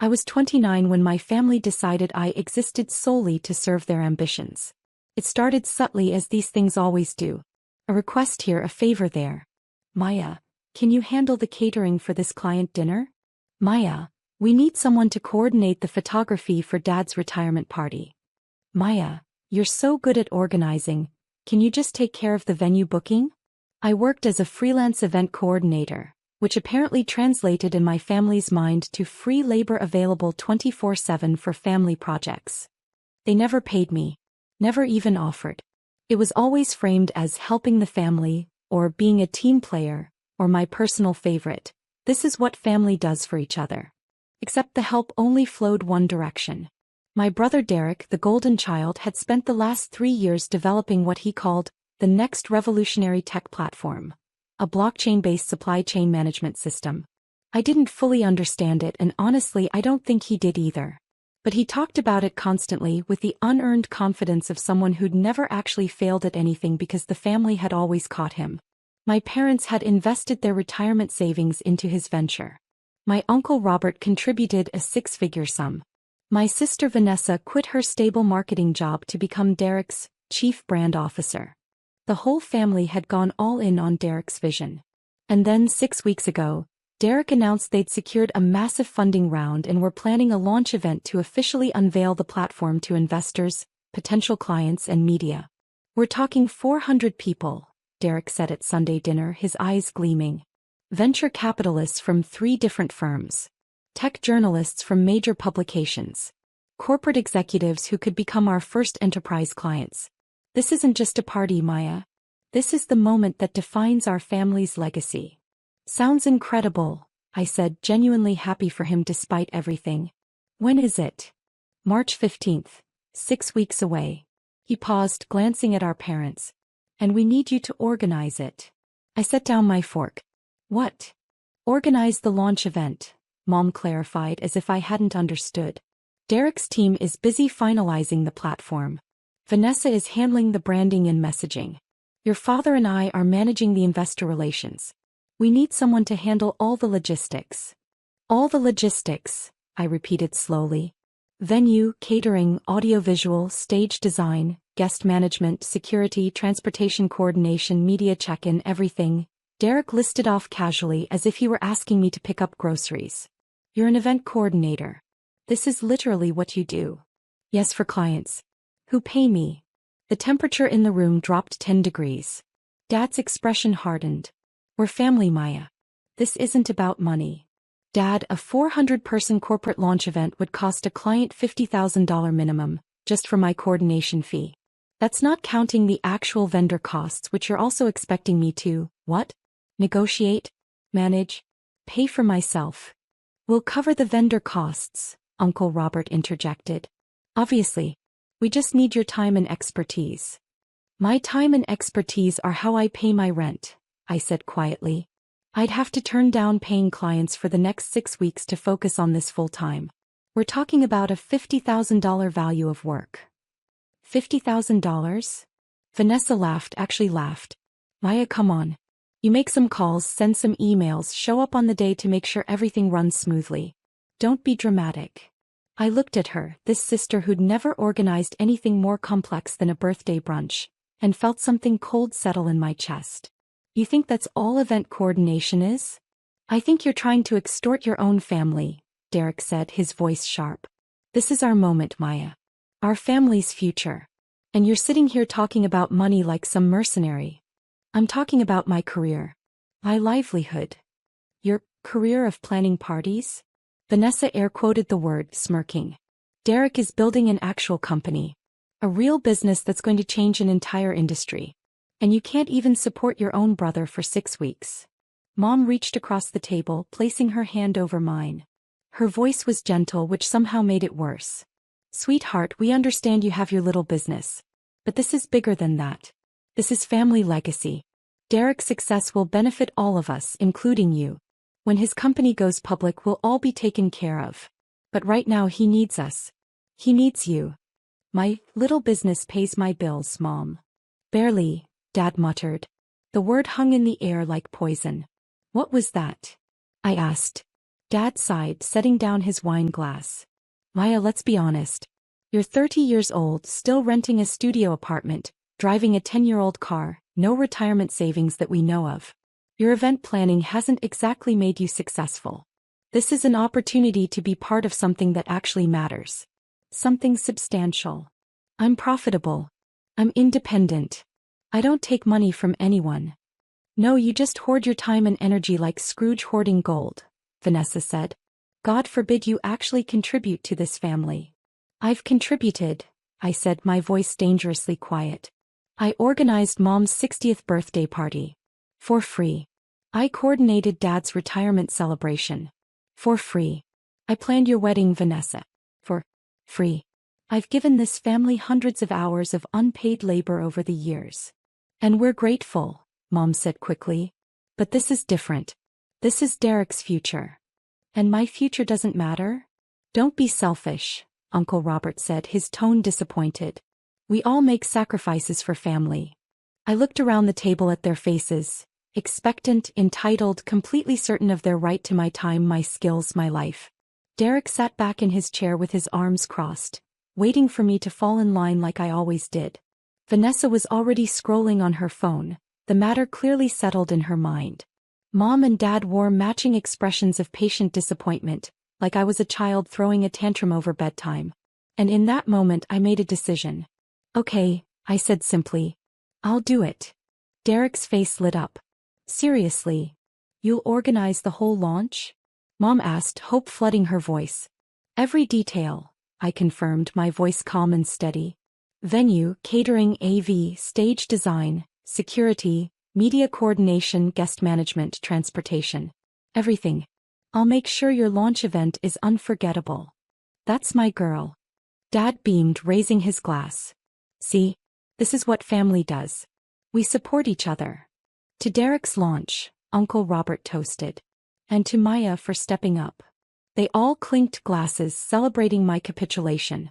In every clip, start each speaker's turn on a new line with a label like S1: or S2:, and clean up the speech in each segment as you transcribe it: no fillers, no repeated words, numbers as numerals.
S1: I was 29 when my family decided I existed solely to serve their ambitions. It started subtly as these things always do. A request here, a favor there. Maya, can you handle the catering for this client dinner? Maya, we need someone to coordinate the photography for Dad's retirement party. Maya, you're so good at organizing, can you just take care of the venue booking? I worked as a freelance event coordinator, which apparently translated in my family's mind to free labor available 24/7 for family projects. They never paid me, never even offered. It was always framed as helping the family, or being a team player, or my personal favorite. This is what family does for each other. Except the help only flowed one direction. My brother Derek, the golden child, had spent the last 3 years developing what he called the next revolutionary tech platform, a blockchain-based supply chain management system. I didn't fully understand it, and honestly I don't think he did either. But he talked about it constantly with the unearned confidence of someone who'd never actually failed at anything because the family had always caught him. My parents had invested their retirement savings into his venture. My uncle Robert contributed a 6-figure sum. My sister Vanessa quit her stable marketing job to become Derek's chief brand officer. The whole family had gone all in on Derek's vision. And then 6 weeks ago, Derek announced they'd secured a massive funding round and were planning a launch event to officially unveil the platform to investors, potential clients, and media. We're talking 400 people, Derek said at Sunday dinner, his eyes gleaming. Venture capitalists from 3 different firms. Tech journalists from major publications. Corporate executives who could become our first enterprise clients. This isn't just a party, Maya. This is the moment that defines our family's legacy. Sounds incredible, I said, genuinely happy for him despite everything. When is it? March 15th, 6 weeks away. He paused, glancing at our parents. And we need you to organize it. I set down my fork. What? Organize the launch event, Mom clarified as if I hadn't understood. Derek's team is busy finalizing the platform. Vanessa is handling the branding and messaging. Your father and I are managing the investor relations. We need someone to handle all the logistics. All the logistics, I repeated slowly. Venue, catering, audiovisual, stage design, guest management, security, transportation coordination, media check-in, everything. Derek listed off casually as if he were asking me to pick up groceries. You're an event coordinator. This is literally what you do. Yes, for clients. Who pay me. The temperature in the room dropped 10 degrees. Dad's expression hardened. We're family, Maya. This isn't about money. Dad, a 400-person corporate launch event would cost a client $50,000 minimum, just for my coordination fee. That's not counting the actual vendor costs, which you're also expecting me to, what? Negotiate? Manage? Pay for myself. We'll cover the vendor costs, Uncle Robert interjected. Obviously. We just need your time and expertise. My time and expertise are how I pay my rent, I said quietly. I'd have to turn down paying clients for the next 6 weeks to focus on this full-time. We're talking about a $50,000 value of work. $50,000? Vanessa laughed, actually laughed. Maya, come on. You make some calls, send some emails, show up on the day to make sure everything runs smoothly. Don't be dramatic. I looked at her, this sister who'd never organized anything more complex than a birthday brunch, and felt something cold settle in my chest. You think that's all event coordination is? I think you're trying to extort your own family, Derek said, his voice sharp. This is our moment, Maya. Our family's future. And you're sitting here talking about money like some mercenary. I'm talking about my career. My livelihood. Your career of planning parties? Vanessa air-quoted the word, smirking. Derek is building an actual company. A real business that's going to change an entire industry. And you can't even support your own brother for 6 weeks. Mom reached across the table, placing her hand over mine. Her voice was gentle, which somehow made it worse. Sweetheart, we understand you have your little business. But this is bigger than that. This is family legacy. Derek's success will benefit all of us, including you. When his company goes public, we'll all be taken care of. But right now he needs us. He needs you. My little business pays my bills, Mom. Barely, Dad muttered. The word hung in the air like poison. What was that? I asked. Dad sighed, setting down his wine glass. Maya, let's be honest. You're 30 years old, still renting a studio apartment, driving a 10-year-old car, no retirement savings that we know of. Your event planning hasn't exactly made you successful. This is an opportunity to be part of something that actually matters. Something substantial. I'm profitable. I'm independent. I don't take money from anyone. No, you just hoard your time and energy like Scrooge hoarding gold, Vanessa said. God forbid you actually contribute to this family. I've contributed, I said, my voice dangerously quiet. I organized Mom's 60th birthday party. For free. I coordinated Dad's retirement celebration. For free. I planned your wedding, Vanessa. For free. I've given this family hundreds of hours of unpaid labor over the years. And we're grateful, Mom said quickly. But this is different. This is Derek's future. And my future doesn't matter? Don't be selfish, Uncle Robert said, his tone disappointed. We all make sacrifices for family. I looked around the table at their faces, expectant, entitled, completely certain of their right to my time, my skills, my life. Derek sat back in his chair with his arms crossed, waiting for me to fall in line like I always did. Vanessa was already scrolling on her phone, the matter clearly settled in her mind. Mom and Dad wore matching expressions of patient disappointment, like I was a child throwing a tantrum over bedtime. And in that moment I made a decision. Okay, I said simply. I'll do it. Derek's face lit up. Seriously? You'll organize the whole launch? Mom asked, hope flooding her voice. Every detail, I confirmed, my voice calm and steady. Venue, catering, AV, stage design, security, media coordination, guest management, transportation. Everything. I'll make sure your launch event is unforgettable. That's my girl. Dad beamed, raising his glass. See? This is what family does. We support each other. To Derek's launch, Uncle Robert toasted. And to Maya for stepping up. They all clinked glasses, celebrating my capitulation.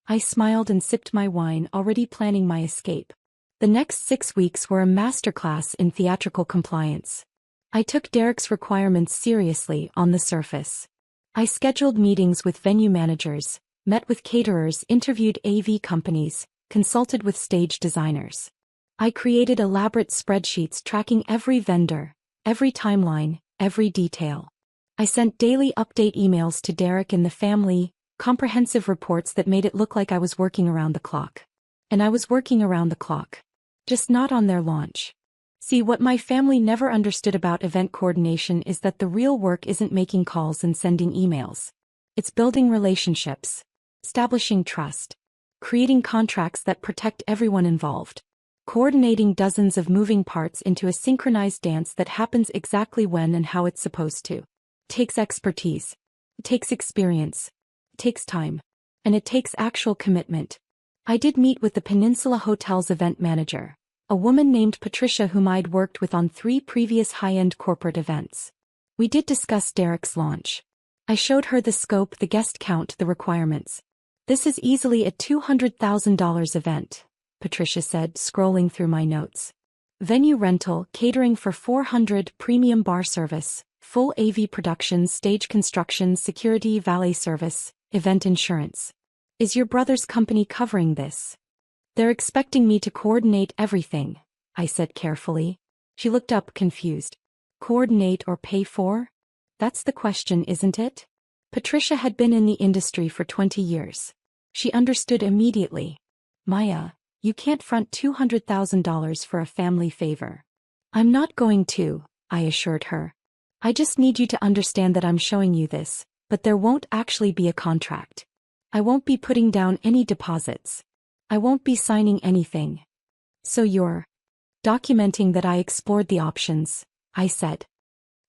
S1: I smiled and sipped my wine, already planning my escape. The next 6 weeks were a masterclass in theatrical compliance. I took Derek's requirements seriously on the surface. I scheduled meetings with venue managers, met with caterers, interviewed AV companies, consulted with stage designers. I created elaborate spreadsheets tracking every vendor, every timeline, every detail. I sent daily update emails to Derek and the family, comprehensive reports that made it look like I was working around the clock. And I was working around the clock. Just not on their launch. See, what my family never understood about event coordination is that the real work isn't making calls and sending emails. It's building relationships, establishing trust, creating contracts that protect everyone involved, coordinating dozens of moving parts into a synchronized dance that happens exactly when and how it's supposed to. It takes expertise. It takes experience. It takes time. And it takes actual commitment. I did meet with the Peninsula Hotel's event manager, a woman named Patricia whom I'd worked with on 3 previous high-end corporate events. We did discuss Derek's launch. I showed her the scope, the guest count, the requirements. This is easily a $200,000 event, Patricia said, scrolling through my notes. Venue rental, catering for 400, premium bar service, full AV production, stage construction, security, valet service, event insurance. Is your brother's company covering this? They're expecting me to coordinate everything, I said carefully. She looked up, confused. Coordinate or pay for? That's the question, isn't it? Patricia had been in the industry for 20 years. She understood immediately. Maya, you can't front $200,000 for a family favor. I'm not going to, I assured her. I just need you to understand that I'm showing you this, but there won't actually be a contract. I won't be putting down any deposits. I won't be signing anything. So you're documenting that I explored the options, I said.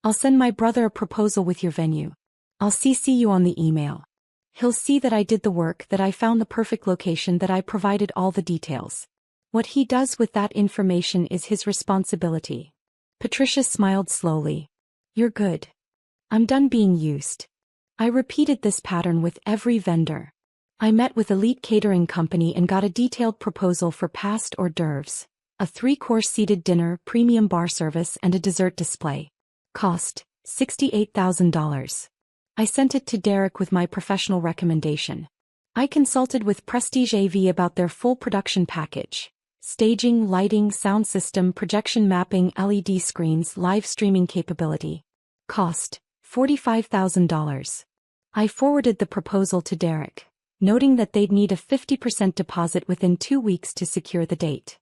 S1: I'll send my brother a proposal with your venue. I'll CC you on the email. He'll see that I did the work, that I found the perfect location, that I provided all the details. What he does with that information is his responsibility. Patricia smiled slowly. You're good. I'm done being used. I repeated this pattern with every vendor. I met with elite catering company and got a detailed proposal for past hors d'oeuvres, a 3-course seated dinner, premium bar service, and a dessert display. Cost, $68,000. I sent it to Derek with my professional recommendation. I consulted with Prestige AV about their full production package. Staging, lighting, sound system, projection mapping, LED screens, live streaming capability. Cost, $45,000. I forwarded the proposal to Derek, noting that they'd need a 50% deposit within 2 weeks to secure the date.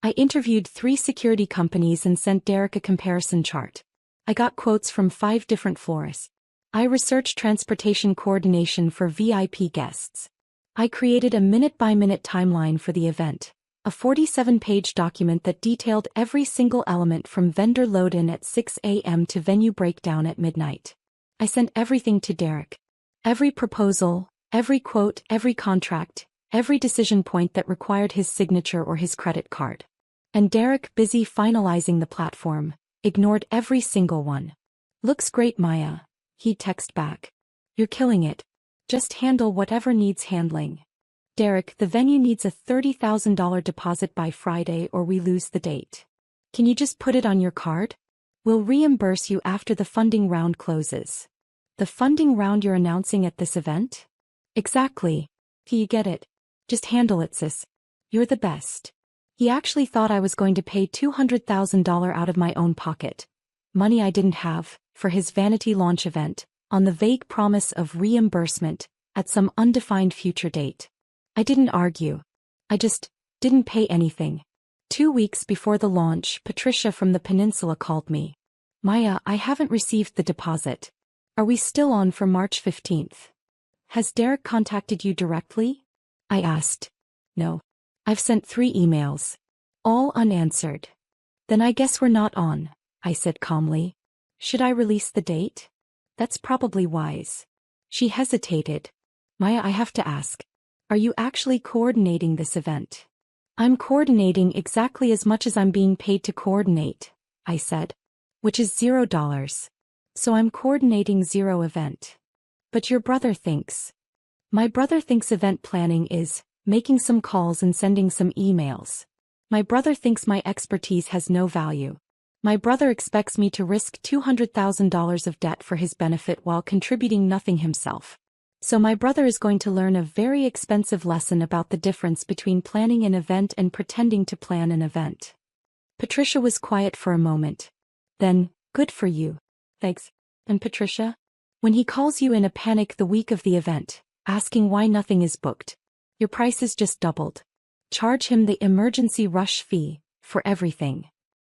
S1: I interviewed 3 security companies and sent Derek a comparison chart. I got quotes from 5 different florists. I researched transportation coordination for VIP guests. I created a minute-by-minute timeline for the event, a 47-page document that detailed every single element from vendor load-in at 6 a.m. to venue breakdown at midnight. I sent everything to Derek. Every proposal, every quote, every contract, every decision point that required his signature or his credit card. And Derek, busy finalizing the platform, ignored every single one. "Looks great, Maya," he'd text back. "You're killing it. Just handle whatever needs handling. Derek, the venue needs a $30,000 deposit by Friday or we lose the date. Can you just put it on your card? We'll reimburse you after the funding round closes." "The funding round you're announcing at this event?" "Exactly. Do you get it? Just handle it, sis. You're the best." He actually thought I was going to pay $200,000 out of my own pocket, money I didn't have, for his vanity launch event, on the vague promise of reimbursement at some undefined future date. I didn't argue. I just didn't pay anything. 2 weeks before the launch, Patricia from the Peninsula called me. "Maya, I haven't received the deposit. Are we still on for March 15th? Has Derek contacted you directly?" I asked. "No. I've sent 3 emails. All unanswered." "Then I guess we're not on," I said calmly. "Should I release the date?" "That's probably wise." She hesitated. "Maya, I have to ask. Are you actually coordinating this event?" "I'm coordinating exactly as much as I'm being paid to coordinate," I said. "Which is $0. So I'm coordinating 0 event." "But your brother thinks." "My brother thinks event planning is making some calls and sending some emails. My brother thinks my expertise has no value. My brother expects me to risk $200,000 of debt for his benefit while contributing nothing himself. So my brother is going to learn a very expensive lesson about the difference between planning an event and pretending to plan an event." Patricia was quiet for a moment. Then, "Good for you. Thanks. And Patricia? When he calls you in a panic the week of the event, asking why nothing is booked, your price is just doubled. Charge him the emergency rush fee for everything."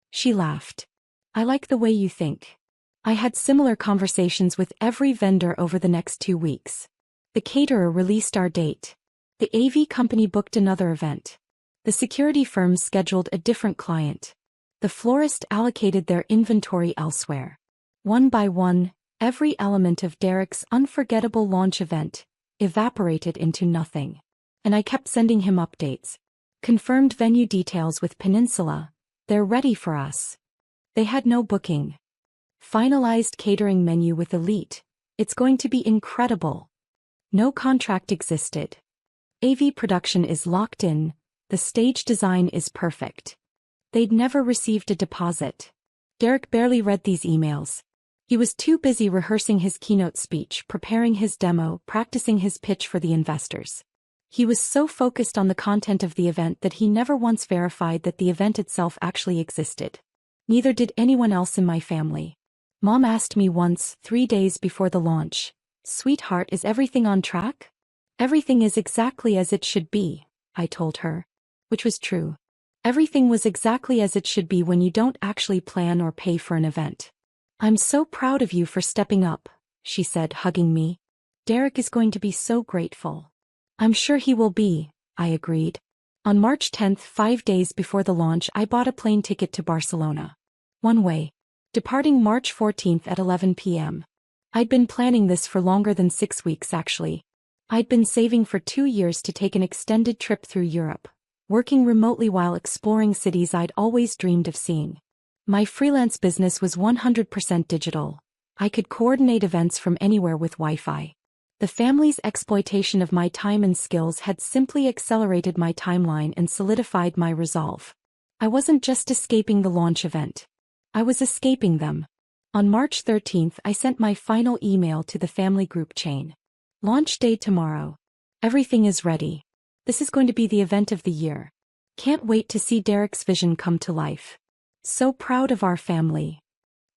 S1: She laughed. "I like the way you think." I had similar conversations with every vendor over the next 2 weeks. The caterer released our date. The AV company booked another event. The security firm scheduled a different client. The florist allocated their inventory elsewhere. One by one, every element of Derek's unforgettable launch event evaporated into nothing. And I kept sending him updates. "Confirmed venue details with Peninsula. They're ready for us." They had no booking. "Finalized catering menu with Elite. It's going to be incredible." No contract existed. "AV production is locked in. The stage design is perfect." They'd never received a deposit. Derek barely read these emails. He was too busy rehearsing his keynote speech, preparing his demo, practicing his pitch for the investors. He was so focused on the content of the event that he never once verified that the event itself actually existed. Neither did anyone else in my family. Mom asked me once, 3 days before the launch, "Sweetheart, is everything on track?" "Everything is exactly as it should be," I told her. Which was true. Everything was exactly as it should be when you don't actually plan or pay for an event. "I'm so proud of you for stepping up," she said, hugging me. "Derek is going to be so grateful." "I'm sure he will be," I agreed. On March 10th, 5 days before the launch, I bought a plane ticket to Barcelona. One way. Departing March 14th at 11 p.m. I'd been planning this for longer than 6 weeks actually. I'd been saving for 2 years to take an extended trip through Europe, working remotely while exploring cities I'd always dreamed of seeing. My freelance business was 100% digital. I could coordinate events from anywhere with Wi-Fi. The family's exploitation of my time and skills had simply accelerated my timeline and solidified my resolve. I wasn't just escaping the launch event. I was escaping them. On March 13th, I sent my final email to the family group chain. Launch day tomorrow. Everything is ready. This is going to be the event of the year. Can't wait to see Derek's vision come to life. So proud of our family.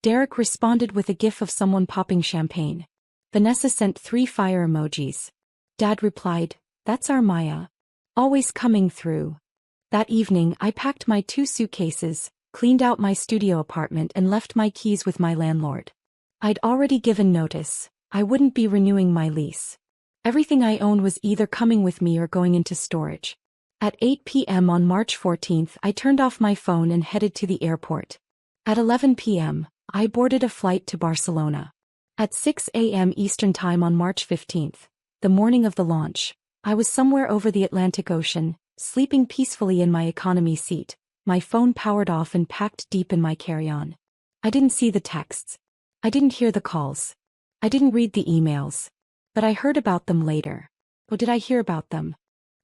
S1: Derek responded with a gif of someone popping champagne. Vanessa sent 3 fire emojis. Dad replied, "That's our Maya. Always coming through." That evening, I packed my 2 suitcases, cleaned out my studio apartment and left my keys with my landlord. I'd already given notice. I wouldn't be renewing my lease. Everything I owned was either coming with me or going into storage. At 8 p.m. on March 14th, I turned off my phone and headed to the airport. At 11 p.m., I boarded a flight to Barcelona. At 6 a.m. Eastern Time on March 15th, the morning of the launch, I was somewhere over the Atlantic Ocean, sleeping peacefully in my economy seat, my phone powered off and packed deep in my carry-on. I didn't see the texts. I didn't hear the calls. I didn't read the emails. But I heard about them later. Or did I hear about them?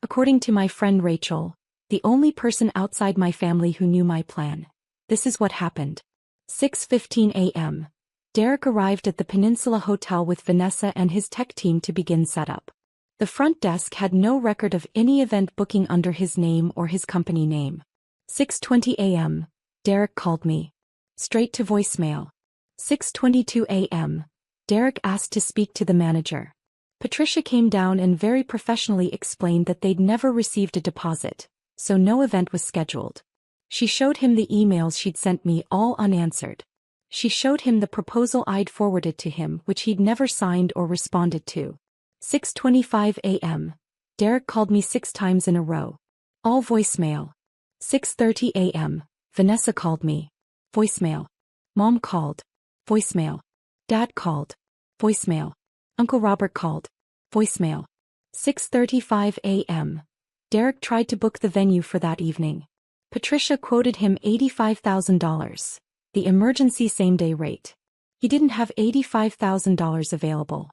S1: According to my friend Rachel, the only person outside my family who knew my plan. This is what happened. 6:15 a.m. Derek arrived at the Peninsula Hotel with Vanessa and his tech team to begin setup. The front desk had no record of any event booking under his name or his company name. 6:20 a.m. Derek called me. Straight to voicemail. 6:22 a.m. Derek asked to speak to the manager. Patricia came down and very professionally explained that they'd never received a deposit, so no event was scheduled. She showed him the emails she'd sent me, all unanswered. She showed him the proposal I'd forwarded to him, which he'd never signed or responded to. 6:25 a.m. Derek called me 6 times in a row. All voicemail. 6:30 a.m. Vanessa called me. Voicemail. Mom called. Voicemail. Dad called. Voicemail. Uncle Robert called. Voicemail. 6:35 a.m. Derek tried to book the venue for that evening. Patricia quoted him $85,000, the emergency same-day rate. He didn't have $85,000 available.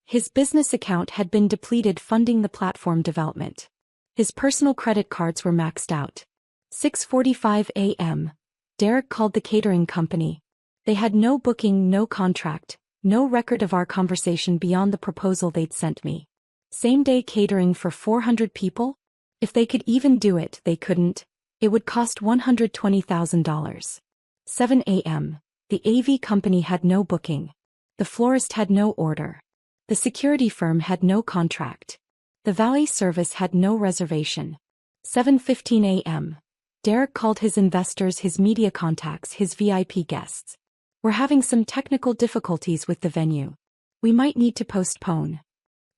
S1: His business account had been depleted funding the platform development. His personal credit cards were maxed out. 6:45 a.m. Derek called the catering company. They had no booking, no contract, no record of our conversation beyond the proposal they'd sent me. Same-day catering for 400 people? If they could even do it, they couldn't. It would cost $120,000. 7 a.m. The AV company had no booking. The florist had no order. The security firm had no contract. The valet service had no reservation. 7:15 a.m. Derek called his investors, his media contacts, his VIP guests. "We're having some technical difficulties with the venue. We might need to postpone."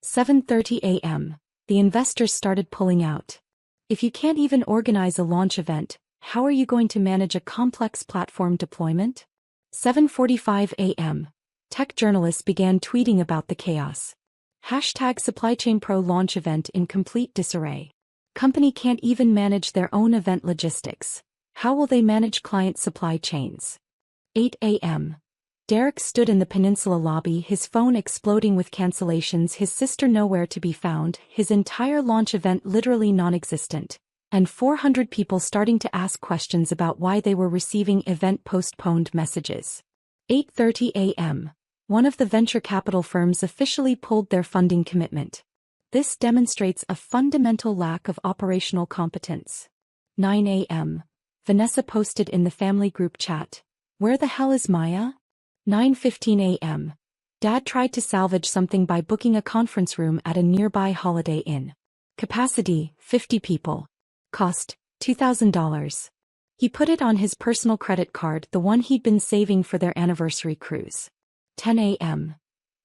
S1: 7:30 a.m. The investors started pulling out. If you can't even organize a launch event, how are you going to manage a complex platform deployment? 7:45 a.m. Tech journalists began tweeting about the chaos. #SupplyChainPro launch event in complete disarray. Company can't even manage their own event logistics. How will they manage client supply chains? 8 a.m. Derek stood in the Peninsula lobby, his phone exploding with cancellations, his sister nowhere to be found, his entire launch event literally non-existent, and 400 people starting to ask questions about why they were receiving event postponed messages. 8:30 a.m. One of the venture capital firms officially pulled their funding commitment. This demonstrates a fundamental lack of operational competence. 9 a.m. Vanessa posted in the family group chat, "Where the hell is Maya?" 9:15 a.m. Dad tried to salvage something by booking a conference room at a nearby Holiday Inn. Capacity, 50 people. Cost, $2,000. He put it on his personal credit card, the one he'd been saving for their anniversary cruise. 10 a.m.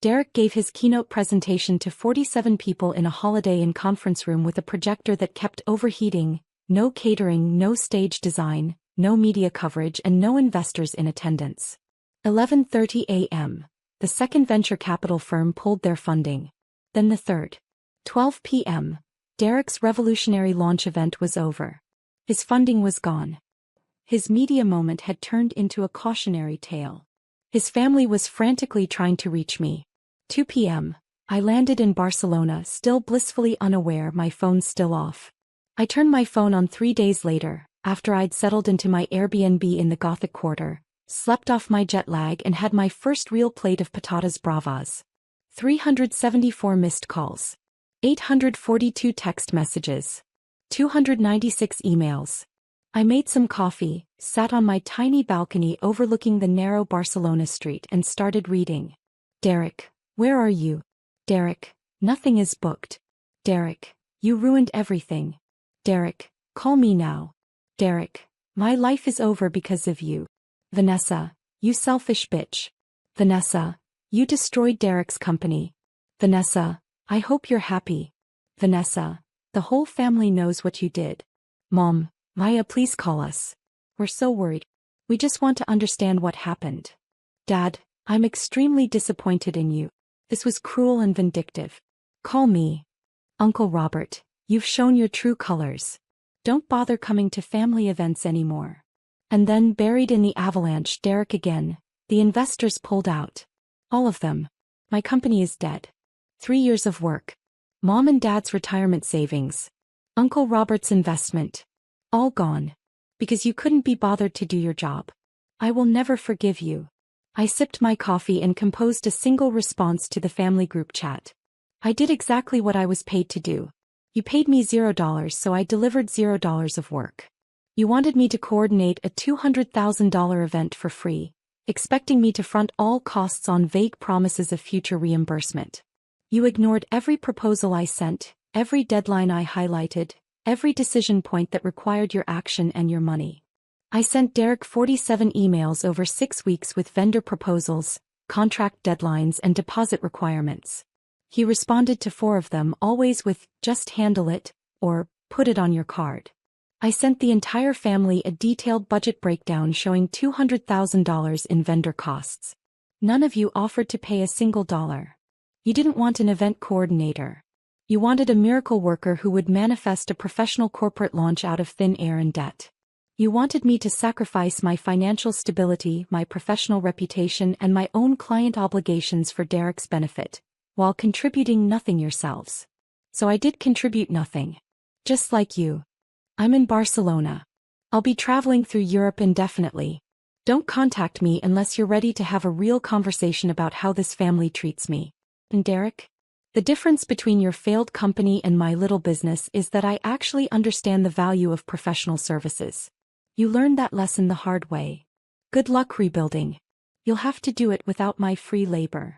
S1: Derek gave his keynote presentation to 47 people in a Holiday Inn conference room with a projector that kept overheating, no catering, no stage design, no media coverage and no investors in attendance. 11:30 a.m. The second venture capital firm pulled their funding. Then the third. 12 p.m. Derek's revolutionary launch event was over. His funding was gone. His media moment had turned into a cautionary tale. His family was frantically trying to reach me. 2 p.m. I landed in Barcelona, still blissfully unaware, my phone still off. I turned my phone on 3 days later, after I'd settled into my Airbnb in the Gothic Quarter, slept off my jet lag and had my first real plate of patatas bravas. 374 missed calls. 842 text messages. 296 emails. I made some coffee, sat on my tiny balcony overlooking the narrow Barcelona street and started reading. Derek, where are you? Derek, nothing is booked. Derek, you ruined everything. Derek, call me now. Derek, my life is over because of you. Vanessa, you selfish bitch. Vanessa, you destroyed Derek's company. Vanessa, I hope you're happy. Vanessa, the whole family knows what you did. Mom, Maya, please call us. We're so worried. We just want to understand what happened. Dad, I'm extremely disappointed in you. This was cruel and vindictive. Call me. Uncle Robert, you've shown your true colors. Don't bother coming to family events anymore. And then, buried in the avalanche, Derek again. The investors pulled out. All of them. My company is dead. 3 years of work. Mom and Dad's retirement savings. Uncle Robert's investment. All gone. Because you couldn't be bothered to do your job. I will never forgive you. I sipped my coffee and composed a single response to the family group chat. I did exactly what I was paid to do. You paid me $0, so I delivered $0 of work. You wanted me to coordinate a $200,000 event for free, expecting me to front all costs on vague promises of future reimbursement. You ignored every proposal I sent, every deadline I highlighted, every decision point that required your action and your money. I sent Derek 47 emails over 6 weeks with vendor proposals, contract deadlines and deposit requirements. He responded to 4 of them, always with, just handle it, or, put it on your card. I sent the entire family a detailed budget breakdown showing $200,000 in vendor costs. None of you offered to pay a single dollar. You didn't want an event coordinator. You wanted a miracle worker who would manifest a professional corporate launch out of thin air and debt. You wanted me to sacrifice my financial stability, my professional reputation and my own client obligations for Derek's benefit, while contributing nothing yourselves. So I did contribute nothing. Just like you. I'm in Barcelona. I'll be traveling through Europe indefinitely. Don't contact me unless you're ready to have a real conversation about how this family treats me. And Derek? The difference between your failed company and my little business is that I actually understand the value of professional services. You learned that lesson the hard way. Good luck rebuilding. You'll have to do it without my free labor.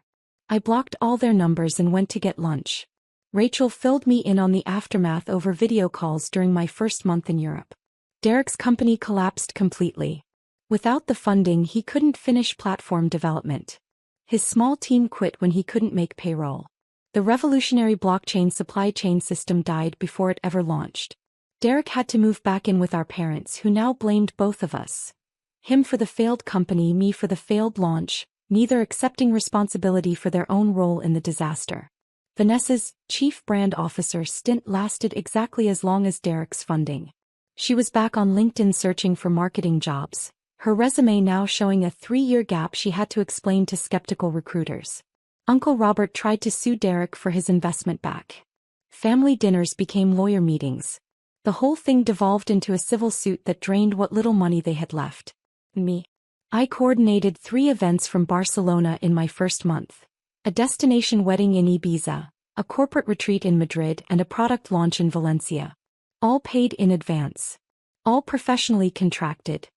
S1: I blocked all their numbers and went to get lunch. Rachel filled me in on the aftermath over video calls during my first month in Europe. Derek's company collapsed completely. Without the funding, he couldn't finish platform development. His small team quit when he couldn't make payroll. The revolutionary blockchain supply chain system died before it ever launched. Derek had to move back in with our parents, who now blamed both of us. Him for the failed company, me for the failed launch, neither accepting responsibility for their own role in the disaster. Vanessa's chief brand officer stint lasted exactly as long as Derek's funding. She was back on LinkedIn searching for marketing jobs, her resume now showing a 3-year gap she had to explain to skeptical recruiters. Uncle Robert tried to sue Derek for his investment back. Family dinners became lawyer meetings. The whole thing devolved into a civil suit that drained what little money they had left. Me. I coordinated 3 events from Barcelona in my first month. A destination wedding in Ibiza, a corporate retreat in Madrid and a product launch in Valencia. All paid in advance. All professionally contracted.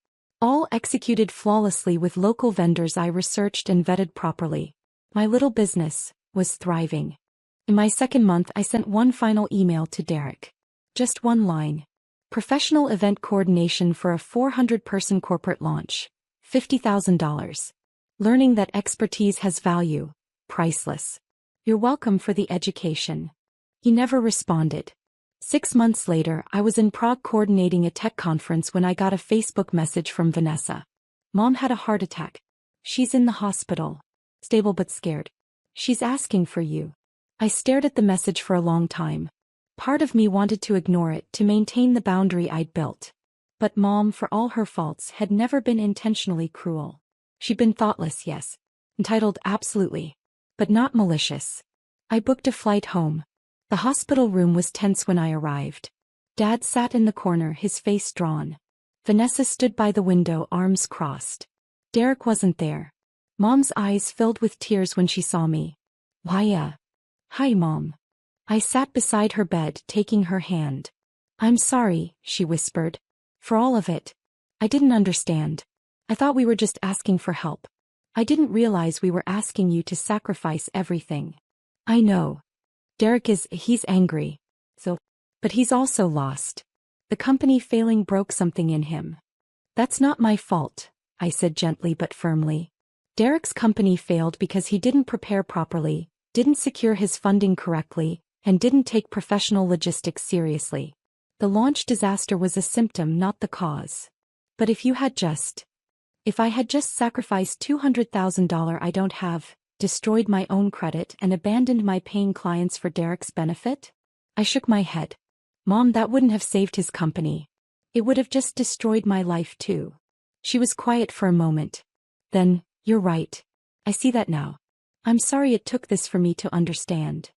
S1: All executed flawlessly with local vendors I researched and vetted properly. My little business was thriving. In my second month, I sent one final email to Derek. Just one line. Professional event coordination for a 400-person corporate launch. $50,000. Learning that expertise has value. Priceless. You're welcome for the education. He never responded. 6 months later, I was in Prague coordinating a tech conference when I got a Facebook message from Vanessa. Mom had a heart attack. She's in the hospital. Stable but scared. She's asking for you. I stared at the message for a long time. Part of me wanted to ignore it to maintain the boundary I'd built. But Mom, for all her faults, had never been intentionally cruel. She'd been thoughtless, yes. Entitled, absolutely. But not malicious. I booked a flight home. The hospital room was tense when I arrived. Dad sat in the corner, his face drawn. Vanessa stood by the window, arms crossed. Derek wasn't there. Mom's eyes filled with tears when she saw me. Hi, Mom. I sat beside her bed, taking her hand. I'm sorry, she whispered. For all of it. I didn't understand. I thought we were just asking for help. I didn't realize we were asking you to sacrifice everything. I know. He's angry. But he's also lost. The company failing broke something in him. That's not my fault, I said gently but firmly. Derek's company failed because he didn't prepare properly, didn't secure his funding correctly, and didn't take professional logistics seriously. The launch disaster was a symptom, not the cause. But if I had just sacrificed $200,000 I don't have, destroyed my own credit and abandoned my paying clients for Derek's benefit? I shook my head. Mom, that wouldn't have saved his company. It would have just destroyed my life too. She was quiet for a moment. Then, you're right. I see that now. I'm sorry it took this for me to understand.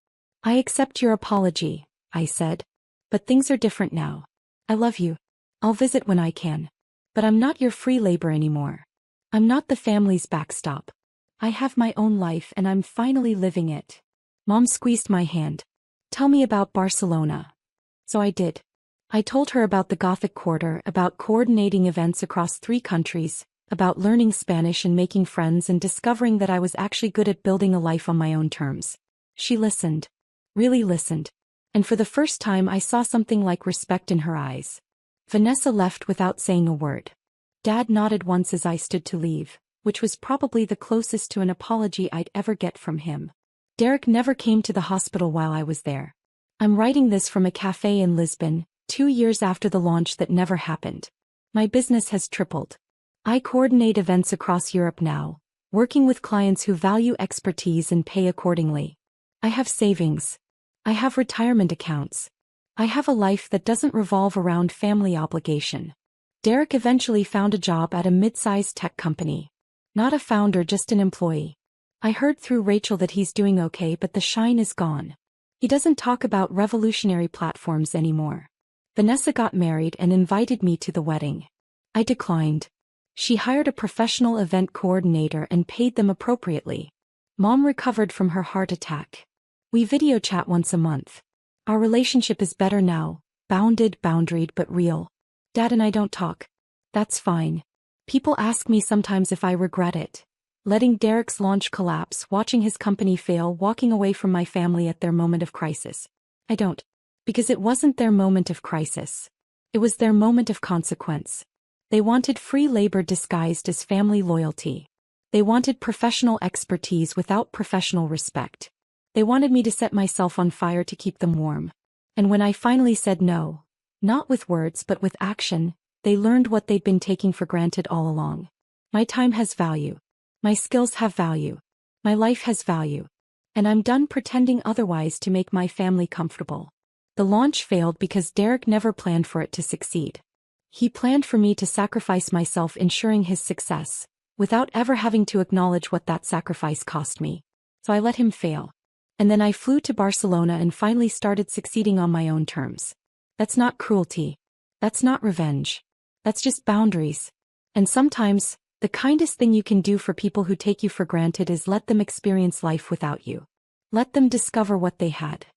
S1: I accept your apology, I said. But things are different now. I love you. I'll visit when I can. But I'm not your free labor anymore. I'm not the family's backstop. I have my own life and I'm finally living it. Mom squeezed my hand. Tell me about Barcelona. So I did. I told her about the Gothic Quarter, about coordinating events across 3 countries, about learning Spanish and making friends and discovering that I was actually good at building a life on my own terms. She listened. Really listened. And for the first time I saw something like respect in her eyes. Vanessa left without saying a word. Dad nodded once as I stood to leave, which was probably the closest to an apology I'd ever get from him. Derek never came to the hospital while I was there. I'm writing this from a cafe in Lisbon, 2 years after the launch that never happened. My business has tripled. I coordinate events across Europe now, working with clients who value expertise and pay accordingly. I have savings. I have retirement accounts. I have a life that doesn't revolve around family obligation. Derek eventually found a job at a mid-sized tech company. Not a founder, just an employee. I heard through Rachel that he's doing okay, but the shine is gone. He doesn't talk about revolutionary platforms anymore. Vanessa got married and invited me to the wedding. I declined. She hired a professional event coordinator and paid them appropriately. Mom recovered from her heart attack. We video chat once a month. Our relationship is better now, boundaried but real. Dad and I don't talk. That's fine. People ask me sometimes if I regret it. Letting Derek's launch collapse, watching his company fail, walking away from my family at their moment of crisis. I don't. Because it wasn't their moment of crisis. It was their moment of consequence. They wanted free labor disguised as family loyalty. They wanted professional expertise without professional respect. They wanted me to set myself on fire to keep them warm. And when I finally said no, not with words but with action, they learned what they'd been taking for granted all along. My time has value. My skills have value. My life has value. And I'm done pretending otherwise to make my family comfortable. The launch failed because Derek never planned for it to succeed. He planned for me to sacrifice myself ensuring his success, without ever having to acknowledge what that sacrifice cost me. So I let him fail. And then I flew to Barcelona and finally started succeeding on my own terms. That's not cruelty. That's not revenge. That's just boundaries. And sometimes, the kindest thing you can do for people who take you for granted is let them experience life without you. Let them discover what they had.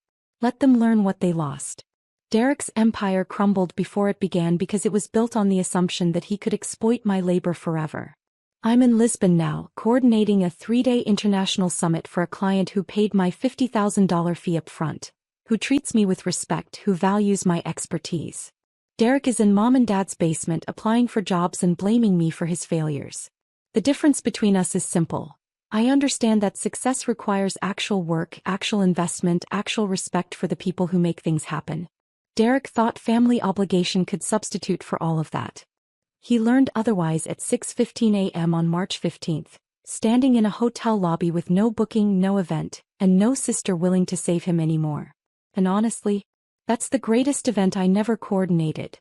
S1: Let them learn what they lost. Derek's empire crumbled before it began because it was built on the assumption that he could exploit my labor forever. I'm in Lisbon now, coordinating a 3-day international summit for a client who paid my $50,000 fee up front, who treats me with respect, who values my expertise. Derek is in Mom and Dad's basement applying for jobs and blaming me for his failures. The difference between us is simple. I understand that success requires actual work, actual investment, actual respect for the people who make things happen. Derek thought family obligation could substitute for all of that. He learned otherwise at 6:15 a.m. on March 15th, standing in a hotel lobby with no booking, no event, and no sister willing to save him anymore. And honestly, that's the greatest event I never coordinated.